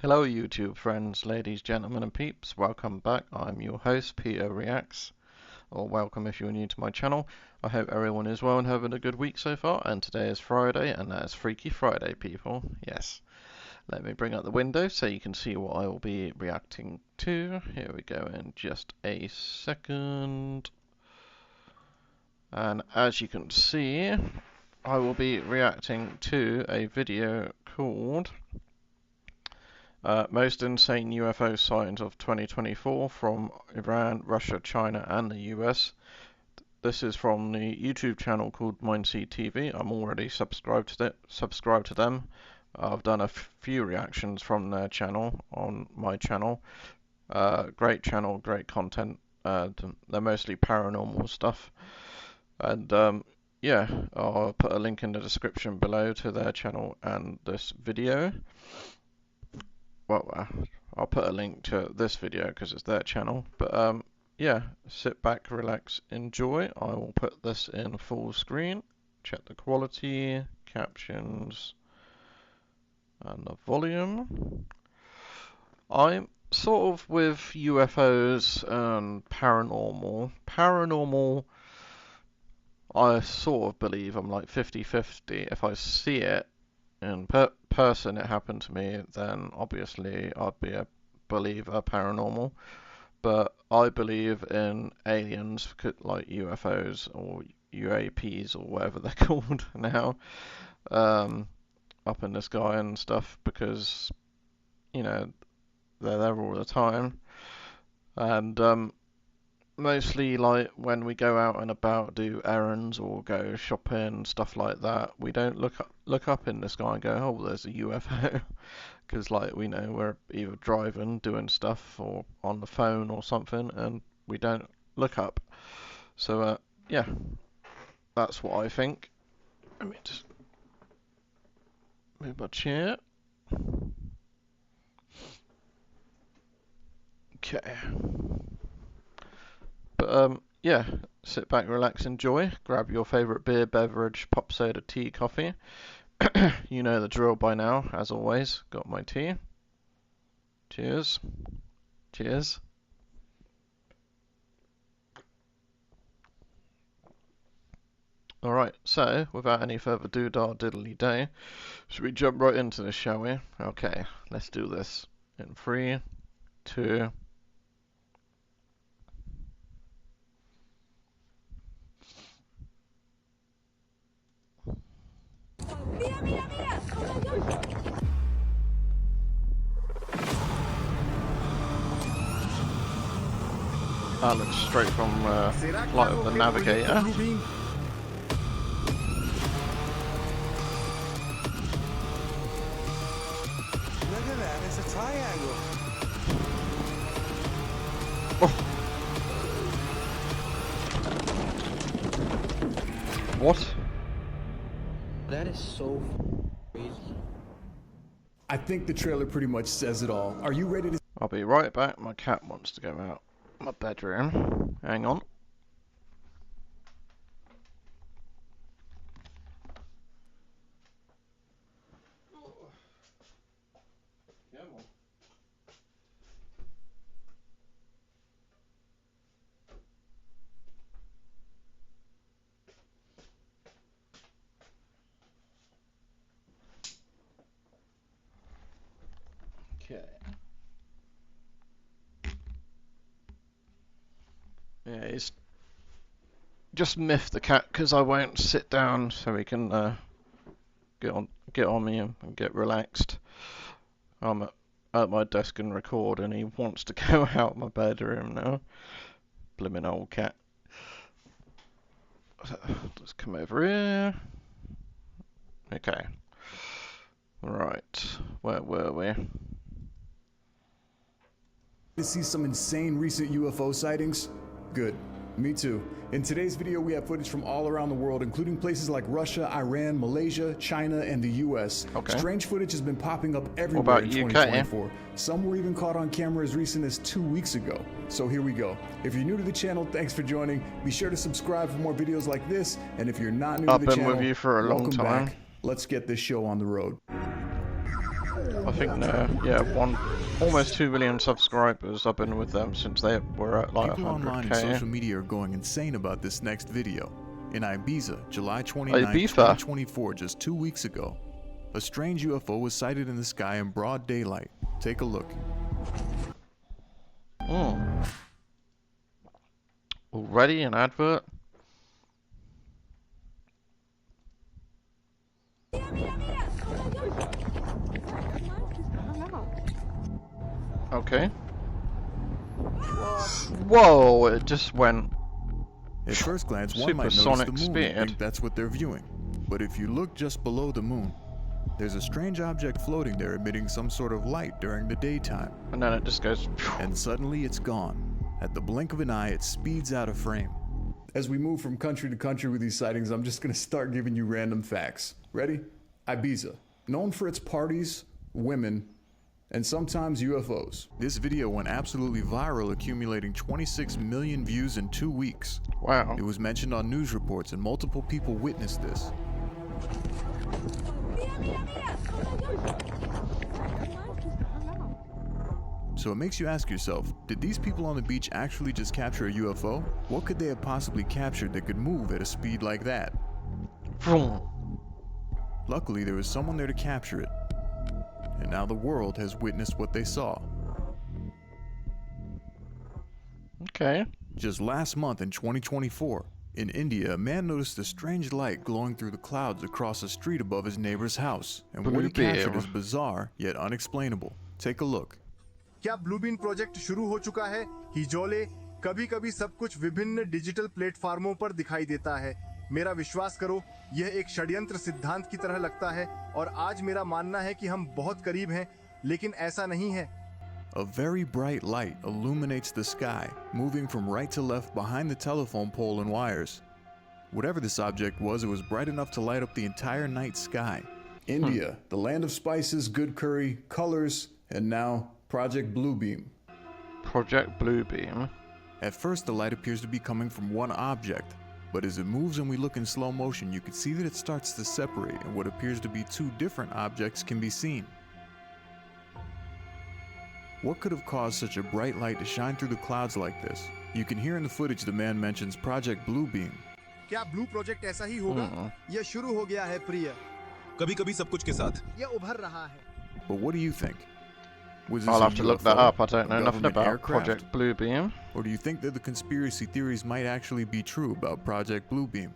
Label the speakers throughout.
Speaker 1: Hello YouTube friends, ladies, gentlemen and peeps, welcome back. I'm your host, Peter Reacts, or welcome if you're new to my channel. I hope everyone is well and having a good week so far, and today is Friday, and that is Freaky Friday, people. Yes. Let me bring up the window so you can see what I will be reacting to. Here we go in just a second. And as you can see, I will be reacting to a video called Most Insane UFO Sightings of 2024 from Iran, Russia, China and the US. This is from the YouTube channel called MindseedTV. I'm already subscribed to them. I've done a few reactions from their channel on my channel. Great channel, great content. They're mostly paranormal stuff. And yeah, I'll put a link in the description below to their channel and this video. Well, I'll put a link to this video because it's their channel. But yeah, sit back, relax, enjoy. I will put this in full screen. Check the quality, captions, and the volume. I'm sort of with UFOs and paranormal. Paranormal, I sort of believe I'm like 50-50. If I see it in person, it happened to me, then obviously I'd be a believer paranormal. But I believe in aliens, like UFOs or UAPs or whatever they're called now, up in the sky and stuff, because you know they're there all the time. And mostly, like when we go out and about, do errands or go shopping, stuff like that, we don't look up in the sky and go, oh, there's a UFO, because like we know we're either driving, doing stuff, or on the phone or something, and we don't look up. So yeah, that's what I think. Let me just move my chair. Okay. But yeah, sit back, relax, enjoy. Grab your favourite beer, beverage, pop soda, tea, coffee. You know the drill by now, as always. Got my tea. Cheers. Cheers. Alright, so, without any further diddly day, should we jump right into this, shall we? Okay, let's do this. In 3, 2...
Speaker 2: Mira, mira, mira.
Speaker 1: That looks straight from Flight of the Navigator.
Speaker 3: Look at that, it's a triangle.
Speaker 1: Oh. What?
Speaker 4: That is so crazy.
Speaker 5: I think the trailer pretty much says it all. Are you ready to...
Speaker 1: I'll be right back. My cat wants to go out my bedroom. Hang on. Okay. Yeah, he's just miffed the cat because I won't sit down so he can get on me and get relaxed. I'm at my desk and record, and he wants to go out my bedroom now. Blimmin' old cat. Let's come over here. Okay. Right. Where were we?
Speaker 5: to see some insane recent UFO sightings? Good. Me too. In today's video, we have footage from all around the world, including places like Russia, Iran, Malaysia, China, and the US.
Speaker 1: Okay.
Speaker 5: Strange footage has been popping up everywhere in
Speaker 1: UK?
Speaker 5: 2024. Some were even caught on camera as recent as 2 weeks ago. So here we go. If you're new to the channel, thanks for joining. Be sure to subscribe for more videos like this. And if you're not new to the channel,
Speaker 1: with you for a long
Speaker 5: welcome
Speaker 1: time.
Speaker 5: back. Let's get this show on the road.
Speaker 1: I think they're, almost 2 million subscribers. I've been with them since they were at like
Speaker 5: People online and
Speaker 1: 100k.
Speaker 5: social media are going insane about this next video. In Ibiza, July 29,
Speaker 1: Ibiza.
Speaker 5: 2024, just 2 weeks ago, a strange UFO was sighted in the sky in broad daylight. Take a look.
Speaker 1: Already an advert? Okay. Whoa, it just went.
Speaker 5: At first glance, one might notice the
Speaker 1: Supersonic
Speaker 5: moon
Speaker 1: speed.
Speaker 5: and think that's what they're viewing. But if you look just below the moon, there's a strange object floating there emitting some sort of light during the daytime.
Speaker 1: And then it just goes.
Speaker 5: And suddenly it's gone. At the blink of an eye, it speeds out of frame. As we move from country to country with these sightings, I'm just gonna start giving you random facts. Ready? Ibiza, known for its parties, women, and sometimes UFOs. This video went absolutely viral, accumulating 26 million views in 2 weeks.
Speaker 1: Wow.
Speaker 5: It was mentioned on news reports and multiple people witnessed this. So it makes you ask yourself, did these people on the beach actually just capture a UFO? What could they have possibly captured that could move at a speed like that?
Speaker 1: Vroom.
Speaker 5: Luckily, there was someone there to capture it. And now the world has witnessed what they saw.
Speaker 1: Okay.
Speaker 5: Just last month in 2024, in India, a man noticed a strange light glowing through the clouds across a street above his neighbor's house. And what he captured is bizarre yet unexplainable. Take a look.
Speaker 6: क्या ब्लूबीन project शुरू हो चुका है? हिजोले कभी-कभी सब कुछ विभिन्न digital प्लेटफार्मों पर दिखाई देता है। मेरा विश्वास करो, यह एक षड्यंत्र सिद्धांत की तरह लगता है और आज मेरा मानना है कि हम बहुत करीब हैं, लेकिन ऐसा नहीं है।
Speaker 5: A very bright light illuminates the sky, moving from right to left behind the telephone pole and wires. Whatever this object was, it was bright enough to light up the entire night sky. India, the land of spices, good curry, colors, and now Project Bluebeam.
Speaker 1: Project Bluebeam.
Speaker 5: At first, the light appears to be coming from one object, but as it moves and we look in slow motion, you can see that it starts to separate and what appears to be two different objects can be seen. What could have caused such a bright light to shine through the clouds like this? You can hear in the footage the man mentions Project Bluebeam.
Speaker 6: क्या blue project ऐसा ही होगा? यह शुरू हो गया है प्रिय।
Speaker 3: कभी-कभी सब कुछ के साथ।
Speaker 6: यह उभर रहा है।
Speaker 5: But what do you think? Was this
Speaker 1: I'll
Speaker 5: a
Speaker 1: have to look that
Speaker 5: UFO,
Speaker 1: up. I don't know
Speaker 5: a
Speaker 1: nothing
Speaker 5: government
Speaker 1: about
Speaker 5: aircraft?
Speaker 1: Project Bluebeam.
Speaker 5: Or do you think that the conspiracy theories might actually be true about Project Bluebeam?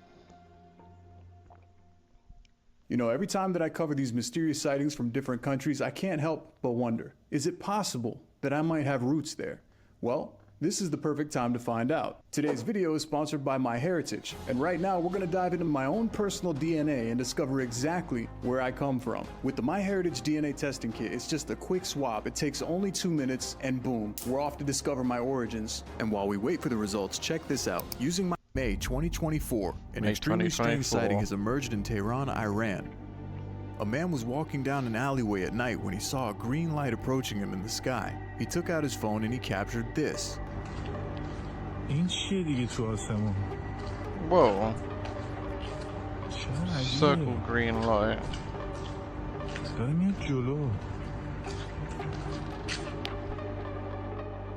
Speaker 5: You know, every time that I cover these mysterious sightings from different countries, I can't help but wonder, is it possible that I might have roots there? Well, this is the perfect time to find out. Today's video is sponsored by MyHeritage, and right now we're going to dive into my own personal DNA and discover exactly where I come from. With the MyHeritage DNA testing kit, it's just a quick swab. It takes only 2 minutes, and boom, we're off to discover my origins. And while we wait for the results, check this out. Using my May 2024, an
Speaker 1: May
Speaker 5: extremely strange
Speaker 1: 2024.
Speaker 5: sighting has emerged in Tehran, Iran. A man was walking down an alleyway at night when he saw a green light approaching him in the sky. He took out his phone and he captured this.
Speaker 7: این چیه دیگه تو آسمون؟
Speaker 1: Whoa.
Speaker 7: چرا عجیبه؟
Speaker 1: Circle green light.
Speaker 7: داره میاد جلو.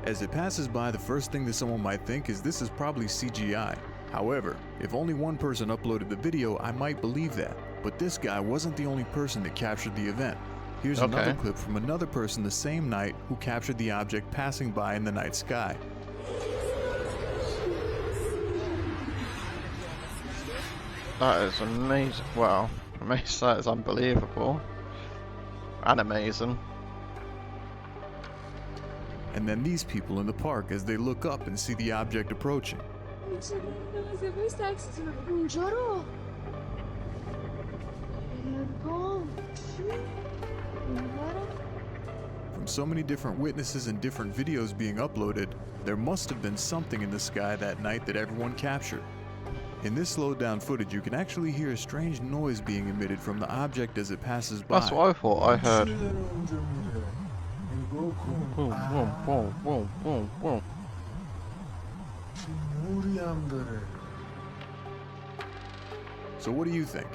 Speaker 5: As it passes by, the first thing that someone might think is this is probably CGI. However, if only one person uploaded the video, I might believe that. But this guy wasn't the only person that captured the event. Here's another
Speaker 1: Okay.
Speaker 5: clip from another person the same night who captured the object passing by in the night sky.
Speaker 1: That is amazing. Wow. Amazing. That is unbelievable. And amazing.
Speaker 5: And then these people in the park as they look up and see the object approaching.
Speaker 2: اونجا رو
Speaker 5: From so many different witnesses and different videos being uploaded, there must have been something in the sky that night that everyone captured. In this slowed down footage, you can actually hear a strange noise being emitted from the object as it passes by.
Speaker 1: That's what I thought I heard. Boom, boom, boom, boom, boom, boom.
Speaker 5: So what do you think?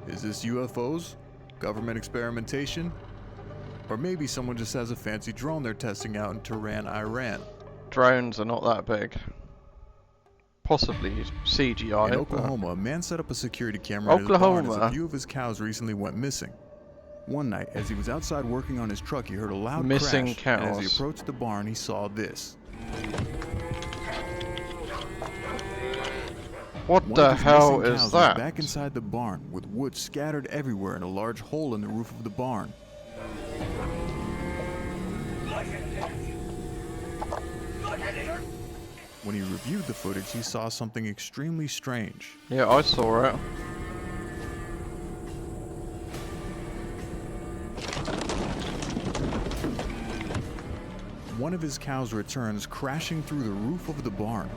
Speaker 5: Is this UFOs? Government experimentation? Or maybe someone just has a fancy drone they're testing out in Tehran, Iran.
Speaker 1: Drones are not that big. Possibly CGI.
Speaker 5: In
Speaker 1: but-
Speaker 5: Oklahoma, a man set up a security camera in his barn as a few of his cows recently went missing. One night, as he was outside working on his truck, he heard a loud
Speaker 1: Missing
Speaker 5: crash, and as he
Speaker 1: cows.
Speaker 5: approached the barn, he saw this.
Speaker 1: What
Speaker 5: One
Speaker 1: the
Speaker 5: of his
Speaker 1: hell
Speaker 5: missing
Speaker 1: is
Speaker 5: cows
Speaker 1: that?
Speaker 5: was back inside the barn, with wood scattered everywhere and a large hole in the roof of the barn. When he reviewed the footage, he saw something extremely strange.
Speaker 1: Yeah, I saw it.
Speaker 5: One of his cows returns crashing through the roof of the barn.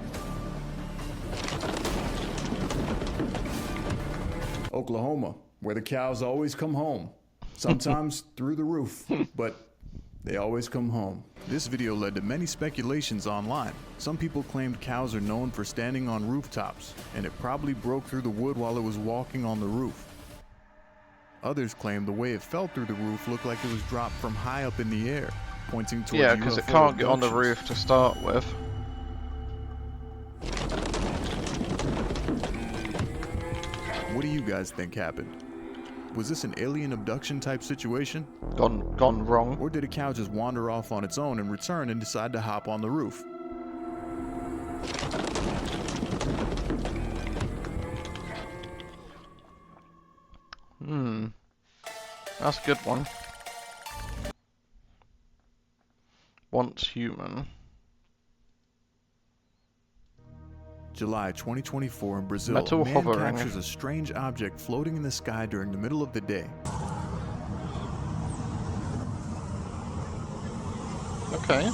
Speaker 5: Oklahoma, where the cows always come home. Sometimes through the roof, but they always come home. This video led to many speculations online. Some people claimed cows are known for standing on rooftops, and it probably broke through the wood while it was walking on the roof. Others claimed the way it fell through the roof looked like it was dropped from high up in the air, pointing towards
Speaker 1: Yeah, because it
Speaker 5: UFO
Speaker 1: can't get on the
Speaker 5: abductions.
Speaker 1: roof to start with.
Speaker 5: What do you guys think happened? Was this an alien abduction type situation?
Speaker 1: Gone wrong.
Speaker 5: Or did a cow just wander off on its own and return and decide to hop on the roof?
Speaker 1: That's a good one. Once human.
Speaker 5: July 2024 in Brazil,
Speaker 1: Metal
Speaker 5: a man
Speaker 1: hovering.
Speaker 5: captures a strange object floating in the sky during the middle of the day.
Speaker 1: Okay.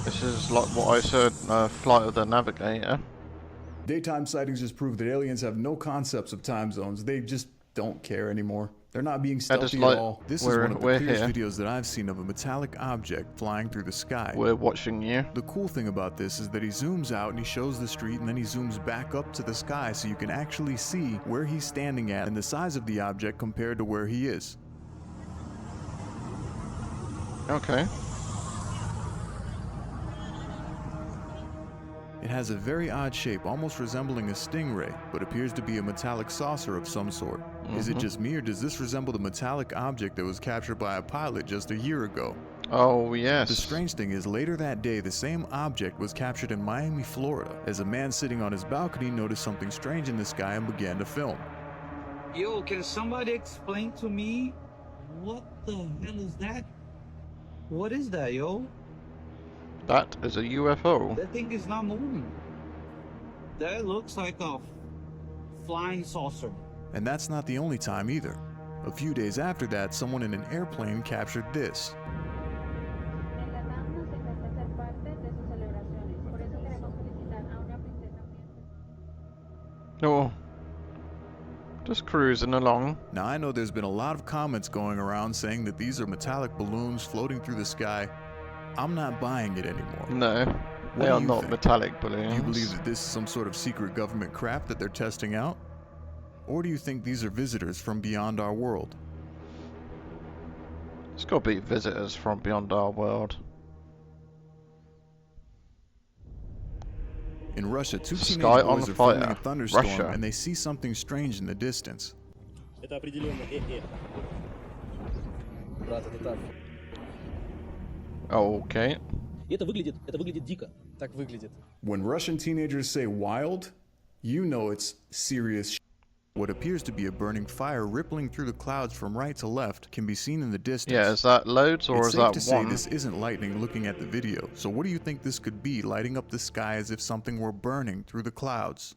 Speaker 1: This is like what I said, Flight of the Navigator.
Speaker 5: Daytime sightings just prove that aliens have no concepts of time zones. They just don't care anymore. They're not being
Speaker 1: They're just
Speaker 5: stealthy
Speaker 1: like,
Speaker 5: at all. This is
Speaker 1: we're-
Speaker 5: one of the
Speaker 1: we're
Speaker 5: clearest
Speaker 1: here.
Speaker 5: videos that I've seen of a metallic object flying through the sky.
Speaker 1: We're watching you.
Speaker 5: The cool thing about this is that he zooms out and he shows the street and then he zooms back up to the sky so you can actually see where he's standing at and the size of the object compared to where he is.
Speaker 1: Okay.
Speaker 5: It has a very odd shape, almost resembling a stingray, but appears to be a metallic saucer of some sort. Is it just me, or does this resemble the metallic object that was captured by a pilot just a year ago?
Speaker 1: Oh, yes.
Speaker 5: The strange thing is, later that day, the same object was captured in Miami, Florida, as a man sitting on his balcony noticed something strange in the sky and began to film.
Speaker 8: Yo, can somebody explain to me what the hell is that? What is that, yo?
Speaker 1: That is a UFO.
Speaker 8: That thing is not moving. That looks like a flying saucer.
Speaker 5: And that's not the only time either. A few days after that, someone in an airplane captured this.
Speaker 2: En la NAM nos encanta ser parte de sus celebraciones. Por eso queremos felicitar a una princesa miembro.
Speaker 1: Oh. Just cruising along.
Speaker 5: Now I know there's been a lot of comments going around saying that these are metallic balloons floating through the sky. I'm not buying it anymore.
Speaker 1: No.
Speaker 5: What
Speaker 1: They
Speaker 5: do
Speaker 1: are
Speaker 5: you
Speaker 1: not
Speaker 5: think?
Speaker 1: metallic balloons.
Speaker 5: Do you believe that this is some sort of secret government craft that they're testing out? Or do you think these are visitors from beyond our world?
Speaker 1: It's got to be visitors from beyond our world.
Speaker 5: In Russia, two
Speaker 1: Sky
Speaker 5: teenage
Speaker 1: on
Speaker 5: boys are filming
Speaker 1: fire.
Speaker 5: a thunderstorm
Speaker 1: Russia.
Speaker 5: and they see something strange in the distance.
Speaker 9: Это определенно ЭЭ. Брат, это так.
Speaker 1: Oh, okay.
Speaker 9: Это выглядит дико. Так выглядит.
Speaker 5: When Russian teenagers say wild, you know it's serious shit. What appears to be a burning fire rippling through the clouds from right to left can be seen in the distance.
Speaker 1: Yeah, is that loads or
Speaker 5: It's
Speaker 1: is
Speaker 5: safe
Speaker 1: that
Speaker 5: to say
Speaker 1: one?
Speaker 5: this isn't lightning looking at the video. So what do you think this could be lighting up the sky as if something were burning through the clouds?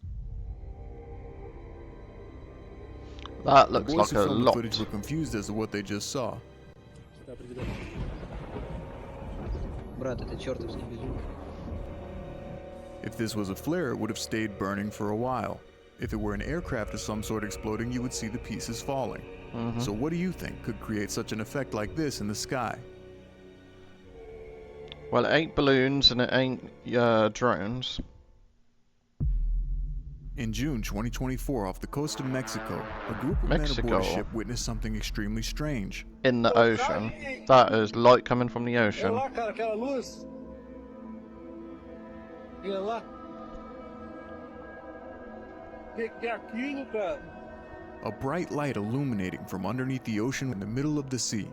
Speaker 1: That
Speaker 5: The
Speaker 1: looks
Speaker 5: boys
Speaker 1: like
Speaker 5: who
Speaker 1: a
Speaker 5: filmed the
Speaker 1: lot.
Speaker 5: footage were confused as to what they just saw.
Speaker 9: Это определенно.
Speaker 4: Брат, это чертовский безумие.
Speaker 5: If this was a flare, it would have stayed burning for a while. If it were an aircraft of some sort exploding, you would see the pieces falling. So what do you think could create such an effect like this in the sky?
Speaker 1: Well, it ain't balloons and it ain't drones.
Speaker 5: In June 2024, off the coast of Mexico, a group of men aboard a ship witnessed something extremely strange.
Speaker 1: In the ocean. That is light coming from the ocean.
Speaker 5: A bright light illuminating from underneath the ocean in the middle of the sea.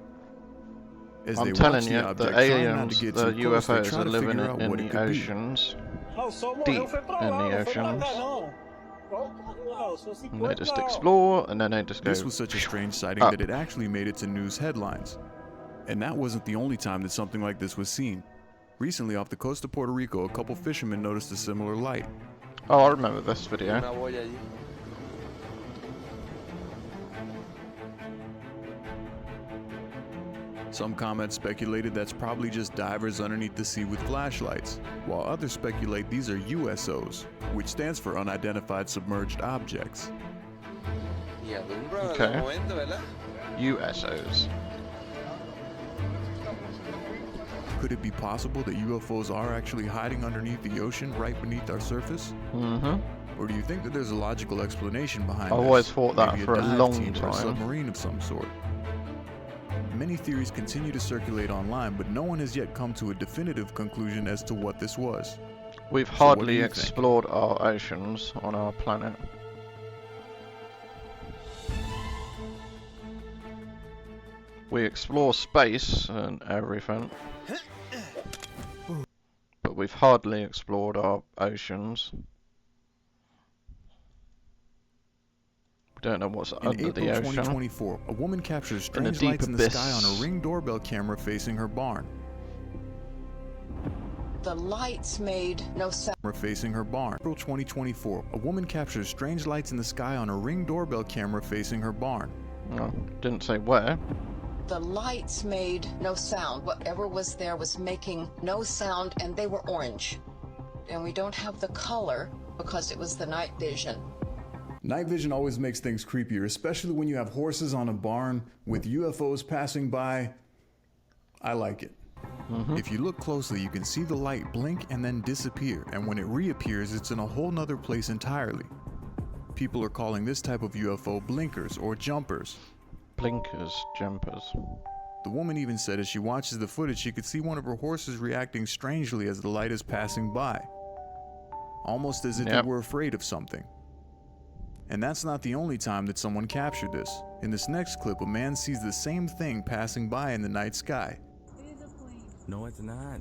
Speaker 5: As
Speaker 1: I'm
Speaker 5: they
Speaker 1: telling
Speaker 5: watch
Speaker 1: you,
Speaker 5: the object,
Speaker 1: the
Speaker 5: trying not
Speaker 1: aliens,
Speaker 5: to get
Speaker 1: the
Speaker 5: too close, they
Speaker 1: UFOs
Speaker 5: try
Speaker 1: are
Speaker 5: to
Speaker 1: living
Speaker 5: figure out
Speaker 1: in
Speaker 5: what it
Speaker 1: the
Speaker 5: could be.
Speaker 1: oceans. Deep in the oceans. And they just explore, and then they just go...
Speaker 5: This was such a strange sighting that it actually made it to news headlines. And that wasn't the only time that something like this was seen. Recently, off the coast of Puerto Rico, a couple fishermen noticed a similar light.
Speaker 1: Oh, I remember this video.
Speaker 5: Some comments speculated that's probably just divers underneath the sea with flashlights, while others speculate these are USOs, which stands for Unidentified Submerged Objects.
Speaker 1: Okay. USOs.
Speaker 5: Could it be possible that UFOs are actually hiding underneath the ocean right beneath our surface? Or do you think that there's a logical explanation behind this?
Speaker 1: I've always thought that
Speaker 5: Maybe
Speaker 1: for a
Speaker 5: dive
Speaker 1: long
Speaker 5: team or a
Speaker 1: time.
Speaker 5: submarine of some sort. Many theories continue to circulate online, but no one has yet come to a definitive conclusion as to what this was.
Speaker 1: We've
Speaker 5: So what do
Speaker 1: hardly
Speaker 5: you think?
Speaker 1: explored our oceans on our planet. We explore space and everything, but we've hardly explored our oceans. We don't know what's
Speaker 5: In
Speaker 1: under
Speaker 5: April
Speaker 1: the ocean.
Speaker 5: 2024, a woman captures strange
Speaker 1: deep
Speaker 5: lights in the sky on
Speaker 1: abyss.
Speaker 5: a Ring doorbell camera facing her barn.
Speaker 10: The lights made no sound.
Speaker 5: Facing her barn. April 2024, a woman captures strange lights in the sky on a Ring doorbell camera facing her barn.
Speaker 1: Oh, didn't say where.
Speaker 10: The lights made no sound. Whatever was there was making no sound, and they were orange. And we don't have the color because it was the night vision.
Speaker 5: Night vision always makes things creepier, especially when you have horses on a barn with UFOs passing by. I like it. If you look closely, you can see the light blink and then disappear, and when it reappears, it's in a whole nother place entirely. People are calling this type of UFO blinkers or jumpers.
Speaker 1: Blinkers, jumpers.
Speaker 5: The woman even said as she watches the footage, she could see one of her horses reacting strangely as the light is passing by. Almost as if it were afraid of something. And that's not the only time that someone captured this. In this next clip, a man sees the same thing passing by in the night sky.
Speaker 11: No, it's not.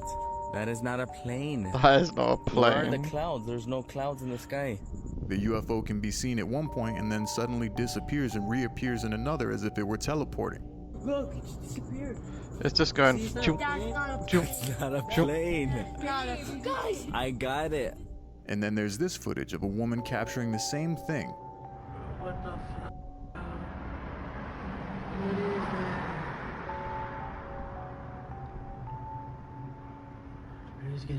Speaker 11: That is not a plane.
Speaker 1: That is not a
Speaker 11: Where are
Speaker 1: plane.
Speaker 11: the clouds? There's no clouds in the sky.
Speaker 5: The UFO can be seen at one point and then suddenly disappears and reappears in another as if it were teleporting.
Speaker 11: Look, it just disappeared.
Speaker 1: It's just going...
Speaker 11: It's
Speaker 1: Choop, choop,
Speaker 11: not a
Speaker 1: choop.
Speaker 11: plane.
Speaker 2: Guys!
Speaker 11: I got it.
Speaker 5: And then there's this footage of a woman capturing the same thing.
Speaker 2: What the fuck? What is that?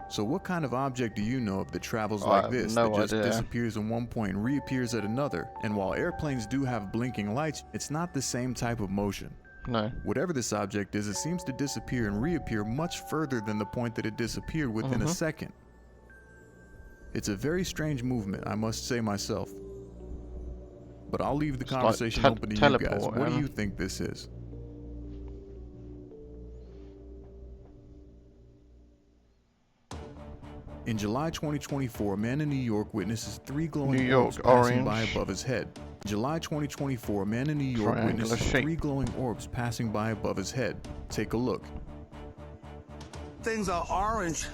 Speaker 5: So what kind of object do you know of that travels
Speaker 1: I
Speaker 5: like
Speaker 1: have
Speaker 5: this,
Speaker 1: no
Speaker 5: that just
Speaker 1: idea.
Speaker 5: disappears in one point and reappears at another? And while airplanes do have blinking lights, it's not the same type of motion.
Speaker 1: No.
Speaker 5: Whatever this object is, it seems to disappear and reappear much further than the point that it disappeared within a second. It's a very strange movement, I must say myself. But I'll leave the
Speaker 1: It's like
Speaker 5: conversation open to you guys. What do
Speaker 1: teleporting.
Speaker 5: you think this is? In July 2024, a man in New York witnesses 3 glowing
Speaker 1: New York,
Speaker 5: orbs passing by
Speaker 1: orange.
Speaker 5: above his head. July 2024, a man in New York
Speaker 1: Triangular
Speaker 5: witnesses
Speaker 1: shape.
Speaker 5: 3 glowing orbs passing by above his head. Take a look.
Speaker 12: Things are orange.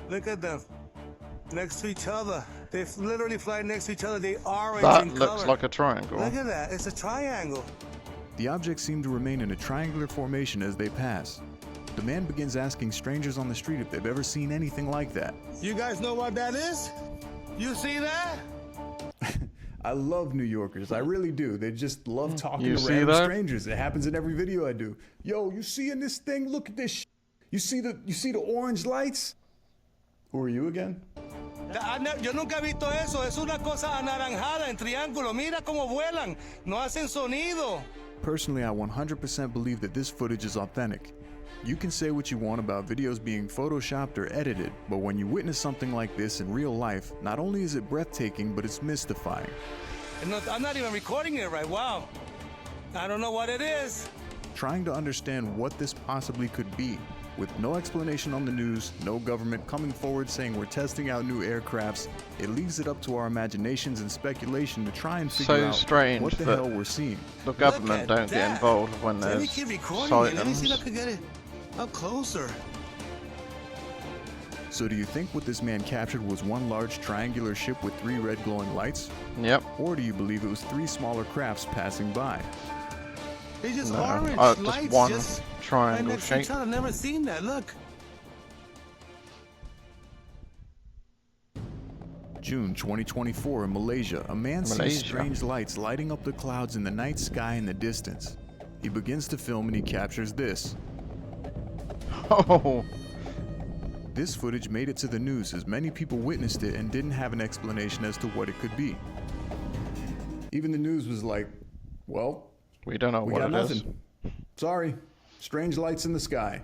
Speaker 12: Look at them. Next to each other. They literally fly next to each other. They orange
Speaker 1: That
Speaker 12: in
Speaker 1: looks
Speaker 12: color.
Speaker 1: like a triangle.
Speaker 12: Look at that. It's a triangle.
Speaker 5: The objects seem to remain in a triangular formation as they pass. The man begins asking strangers on the street if they've ever seen anything like that.
Speaker 12: You guys know what that is? You see that?
Speaker 5: I love New Yorkers, I really do. They just love talking
Speaker 1: You
Speaker 5: to
Speaker 1: see
Speaker 5: random
Speaker 1: that?
Speaker 5: strangers. It happens in every video I do. Yo, you seeing this thing? Look at this. You see the orange lights? Who are you again?
Speaker 12: Yo nunca he visto eso. Es una cosa anaranjada en triángulo. Mira cómo vuelan. No hacen sonido.
Speaker 5: Personally, I 100% believe that this footage is authentic. You can say what you want about videos being photoshopped or edited, but when you witness something like this in real life, not only is it breathtaking, but it's mystifying.
Speaker 12: I'm not even recording it right. Wow. I don't know what it is.
Speaker 5: Trying to understand what this possibly could be, with no explanation on the news, no government coming forward saying we're testing out new aircrafts, it leaves it up to our imaginations and speculation to try and figure out what the hell we're seeing.
Speaker 1: The government don't get involved when there's sightings.
Speaker 12: Let me see if I can get it up closer.
Speaker 5: So do you think what this man captured was one large triangular ship with 3 red glowing lights?
Speaker 1: Yep.
Speaker 5: Or do you believe it was 3 smaller crafts passing by?
Speaker 12: It's just
Speaker 1: No,
Speaker 12: orange
Speaker 1: just
Speaker 12: lights,
Speaker 1: one
Speaker 12: just
Speaker 1: triangle
Speaker 12: right next to each
Speaker 1: shape.
Speaker 12: other. I've never seen that. Look.
Speaker 5: June 2024 in Malaysia, a man sees strange lights lighting up the clouds in the night sky in the distance. He begins to film and he captures this.
Speaker 1: Oh.
Speaker 5: This footage made it to the news as many people witnessed it and didn't have an explanation as to what it could be. Even the news was like, well,
Speaker 1: we don't know what it is.
Speaker 5: Sorry, strange lights in the sky.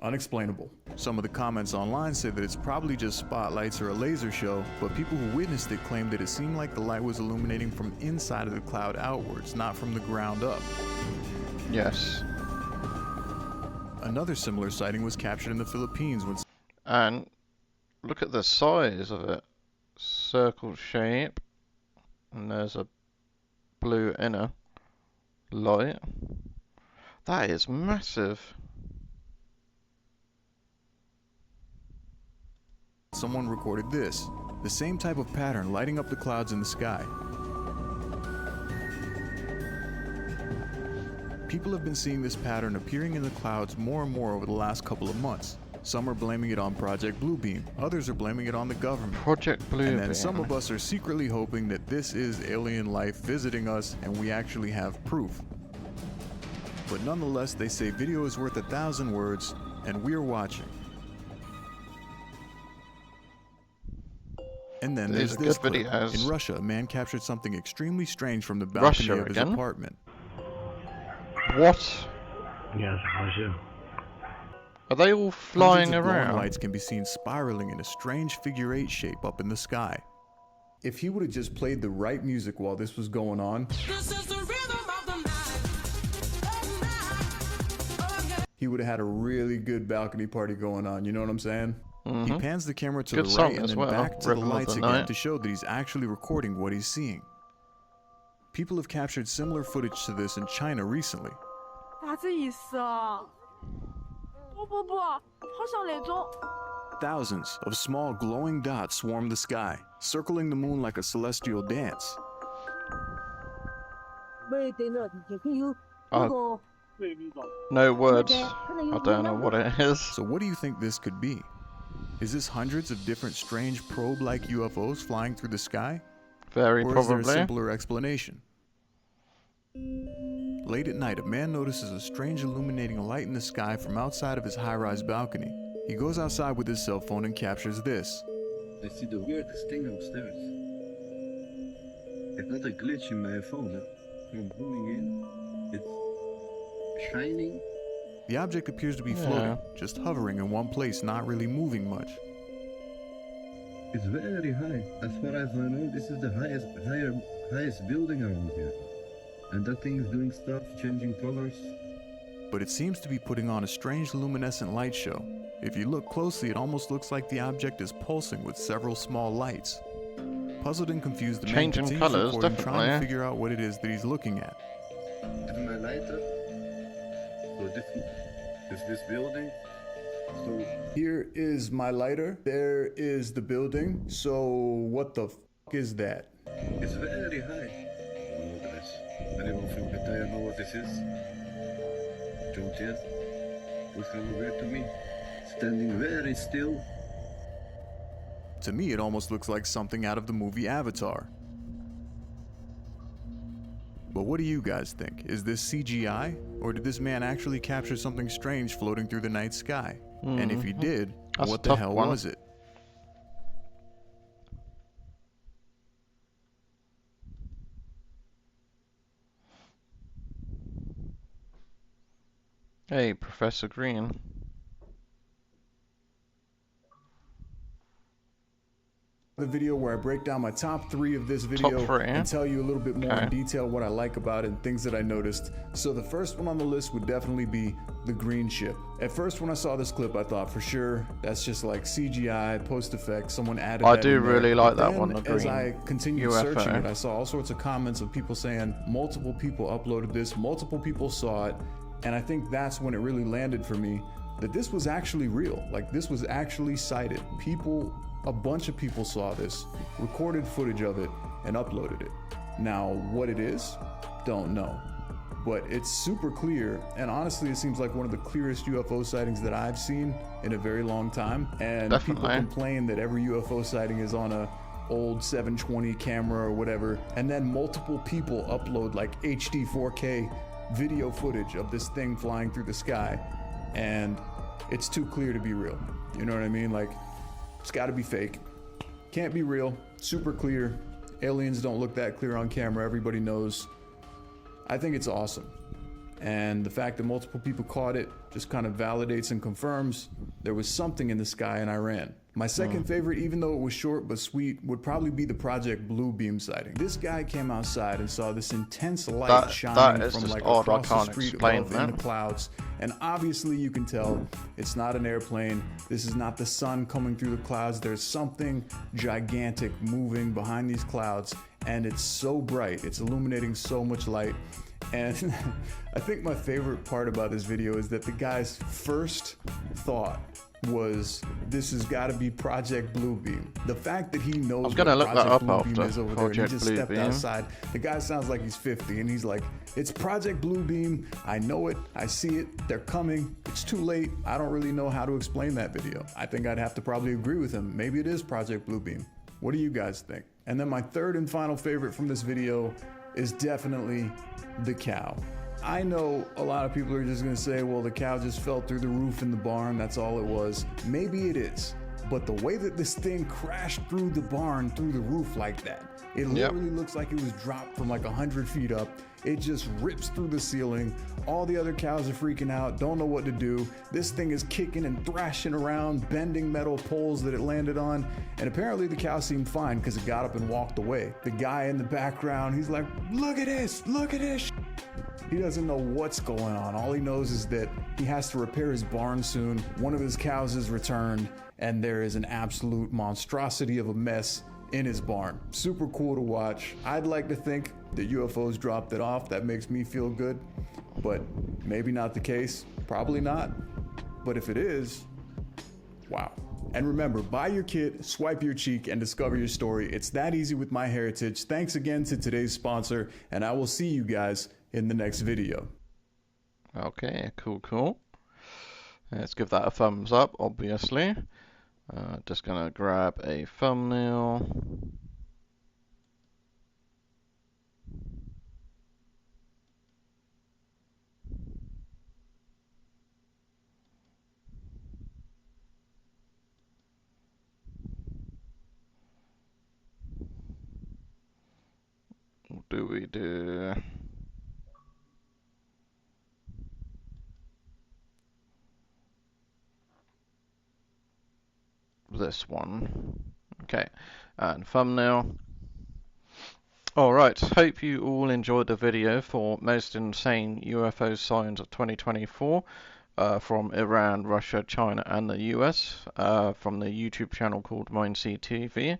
Speaker 5: Unexplainable. Some of the comments online say that it's probably just spotlights or a laser show, but people who witnessed it claimed that it seemed like the light was illuminating from inside of the cloud outwards, not from the ground up.
Speaker 1: Yes.
Speaker 5: Another similar sighting was captured in the Philippines when...
Speaker 1: And look at the size of it. Circle shape. And there's a blue inner light. That is massive.
Speaker 5: Someone recorded this. The same type of pattern lighting up the clouds in the sky. People have been seeing this pattern appearing in the clouds more and more over the last couple of months. Some are blaming it on Project Bluebeam, others are blaming it on the government.
Speaker 1: Project Bluebeam.
Speaker 5: And then some of us are secretly hoping that this is alien life visiting us and we actually have proof. But nonetheless, they say video is worth 1,000 words, and we're watching. And then there's this clip. In Russia, a man captured something extremely strange from the balcony of his apartment.
Speaker 1: What?
Speaker 7: Yes, Russia.
Speaker 1: Are they all flying
Speaker 5: Hundreds of glowing
Speaker 1: around?
Speaker 5: lights can be seen spiraling in a strange figure 8 shape up in the sky. If he would have just played the right music while this was going on, he would have had a really good balcony party going on, you know what I'm saying? He pans the camera to the right and then back to the lights again to show that he's actually recording what he's seeing. People have captured similar footage to this in China recently. Thousands of small glowing dots swarm the sky, circling the moon like a celestial dance.
Speaker 1: No words. I don't know what it is.
Speaker 5: So what do you think this could be? Is this hundreds of different strange probe-like UFOs flying through the sky?
Speaker 1: Very
Speaker 5: or
Speaker 1: probably.
Speaker 5: Is there a simpler explanation? Late at night, a man notices a strange illuminating light in the sky from outside of his high-rise balcony. He goes outside with his cell phone and captures this.
Speaker 13: I see the weirdest thing upstairs. It's not a glitch in my phone. I'm zooming in. It's shining.
Speaker 5: The object appears to be floating, just hovering in one place, not really moving much.
Speaker 13: It's very high. As far as I know, this is the highest building around here. And that thing is doing stuff, changing colors.
Speaker 5: But it seems to be putting on a strange luminescent light show. If you look closely, it almost looks like the object is pulsing with several small lights. Puzzled and confused, the man continues recording, trying to figure out what it is that he's looking at.
Speaker 13: This is my lighter. So this is this building. So
Speaker 5: here is my lighter. There is the building. So what the f is that?
Speaker 13: It's very high. I know this. I don't think that I know what this is. Don't yet. Looks kind of weird to me. Standing very still.
Speaker 5: To me, it almost looks like something out of the movie Avatar. But what do you guys think? Is this CGI? Or did this man actually capture something strange floating through the night sky? And if he did, what the hell was it?
Speaker 1: Hey, Professor Green.
Speaker 5: The video where I break down my top 3 of this video and tell you a little bit more in detail what I like about it and things that I noticed. So the first one on the list would definitely be the green ship. At first when I saw this clip I thought for sure that's just like CGI, post effect, someone added that in there.
Speaker 1: I do really like that
Speaker 5: then,
Speaker 1: one, the green
Speaker 5: as I continued
Speaker 1: UFO.
Speaker 5: searching it, I saw all sorts of comments of people saying multiple people uploaded this, multiple people saw it, and I think that's when it really landed for me that this was actually real. Like this was actually sighted. A bunch of people saw this, recorded footage of it, and uploaded it. Now, what it is, don't know. But it's super clear, and honestly, it seems like one of the clearest UFO sightings that I've seen in a very long time. And people complain that every UFO sighting is on a old 720 camera or whatever, and then multiple people upload like HD 4K video footage of this thing flying through the sky, and it's too clear to be real. You know what I mean? Like, it's got to be fake. Can't be real. Super clear. Aliens don't look that clear on camera. Everybody knows. I think it's awesome. And the fact that multiple people caught it just kind of validates and confirms there was something in the sky in Iran. My second favorite, even though it was short but sweet, would probably be the Project Bluebeam sighting. This guy came outside and saw this intense light shining from like across the street above in the clouds. And obviously you can tell it's not an airplane. This is not the sun coming through the clouds. There's something gigantic moving behind these clouds, and it's so bright. It's illuminating so much light. And I think my favorite part about this video is that the guy's first thought was, this has got to be Project Bluebeam. The fact that he knows what Project Bluebeam is over there, and he just stepped outside. The guy sounds like he's 50, and he's like, it's Project Bluebeam. I know it. I see it. They're coming. It's too late. I don't really know how to explain that video. I think I'd have to probably agree with him. Maybe it is Project Bluebeam. What do you guys think? And then my third and final favorite from this video is definitely the cow. I know a lot of people are just gonna say, well, the cow just fell through the roof in the barn, that's all it was. Maybe it is, but the way that this thing crashed through the barn, through the roof like that, it literally looks like it was dropped from like 100 feet up. It just rips through the ceiling. All the other cows are freaking out, don't know what to do. This thing is kicking and thrashing around, bending metal poles that it landed on. And apparently the cow seemed fine because it got up and walked away. The guy in the background, he's like, look at this, look at this. He doesn't know what's going on. All he knows is that he has to repair his barn soon. One of his cows is returned, and there is an absolute monstrosity of a mess in his barn. Super cool to watch. I'd like to think that UFOs dropped it off. That makes me feel good, but maybe not the case. Probably not. But if it is, wow. And remember, buy your kit, swipe your cheek, and discover your story. It's that easy with MyHeritage. Thanks again to today's sponsor, and I will see you guys in the next video.
Speaker 1: Okay, cool. Let's give that a thumbs up, obviously. Just gonna grab a thumbnail. What do we do? This one. Okay, and thumbnail. Alright, hope you all enjoyed the video for most insane UFO sightings of 2024 from Iran, Russia, China and the US from the YouTube channel called MindseedTV,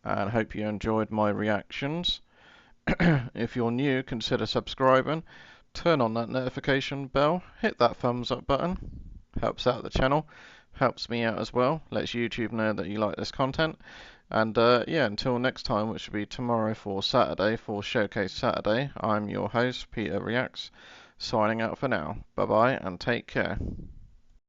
Speaker 1: and hope you enjoyed my reactions. If you're new, consider subscribing, turn on that notification bell, hit that thumbs up button, helps out the channel. Helps me out as well, lets YouTube know that you like this content. And yeah, until next time, which will be tomorrow for Saturday, for Showcase Saturday, I'm your host, Peter Reacts, signing out for now. Bye bye and take care.